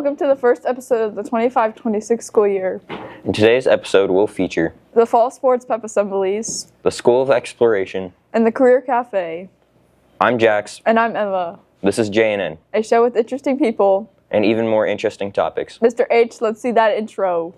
Welcome to the first episode of the 25-26 school year. In today's episode, we'll feature the Fall Sports Pep Assemblies, the School of Exploration, and the Career Cafe. I'm Jax. And I'm Emma. This is JNN. A show with interesting people. And even more interesting topics. Mr. H, let's see that intro.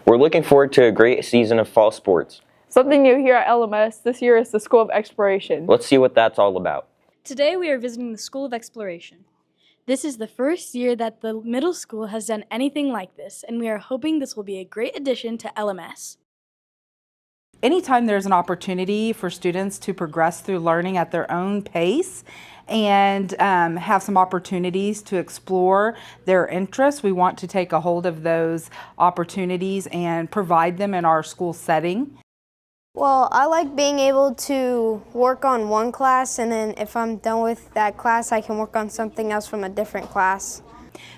We're looking forward to a great season of fall sports. Something new here at LMS this year is the School of Exploration. Let's see what that's all about. Today we are visiting the School of Exploration. This is the first year that the middle school has done anything like this, and we are hoping this will be a great addition to LMS. Anytime there's an opportunity for students to progress through learning at their own pace and have some opportunities to explore their interests, we want to take a hold of those opportunities and provide them in our school setting. Well, I like being able to work on one class, and then if I'm done with that class, I can work on something else from a different class.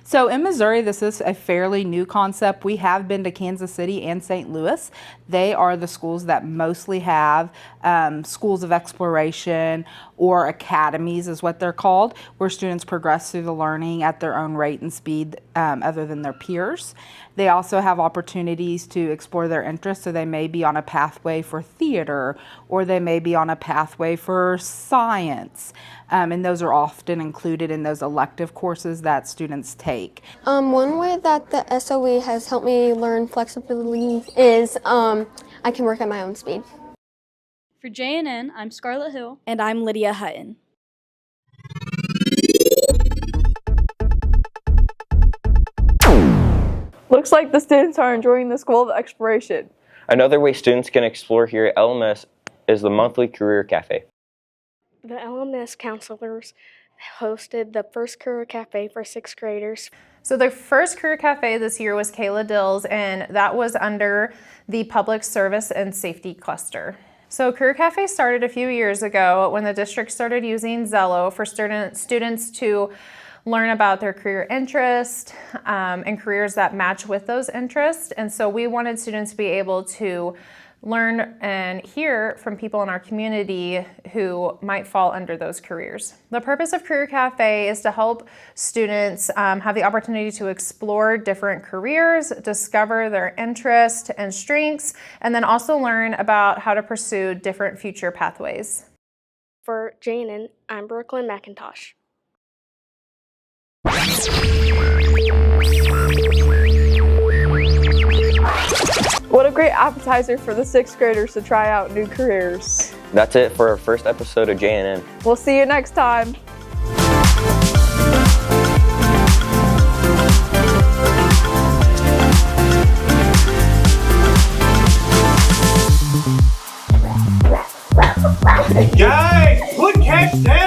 So in Missouri, this is a fairly new concept. We have been to Kansas City and St. Louis. They are the schools that mostly have schools of exploration, or academies is what they're called, where students progress through the learning at their own rate and speed other than their peers. They also have opportunities to explore their interests, so they may be on a pathway for theater, or they may be on a pathway for science. And those are often included in those elective courses that students take. One way that the SOE has helped me learn flexibility is I can work at my own speed. For JNN, I'm Scarlett Hill. And I'm Lydia Hutton. Looks like the students are enjoying the School of Exploration. Another way students can explore here at LMS is the monthly Career Cafe. The LMS counselors hosted the first Career Cafe for 6th graders. So the first Career Cafe this year was Kayla Dills, and that was under the Public Service and Safety Cluster. So Career Cafe started a few years ago when the district started using Zello for students to learn about their career interest and careers that match with those interests. And so we wanted students to be able to learn and hear from people in our community who might fall under those careers. The purpose of Career Cafe is to help students have the opportunity to explore different careers, discover their interests and strengths, and then also learn about how to pursue different future pathways. For JNN, I'm Brooklyn McIntosh. What a great appetizer for the 6th graders to try out new careers. That's it for our first episode of JNN. We'll see you next time. Guys, put cats down!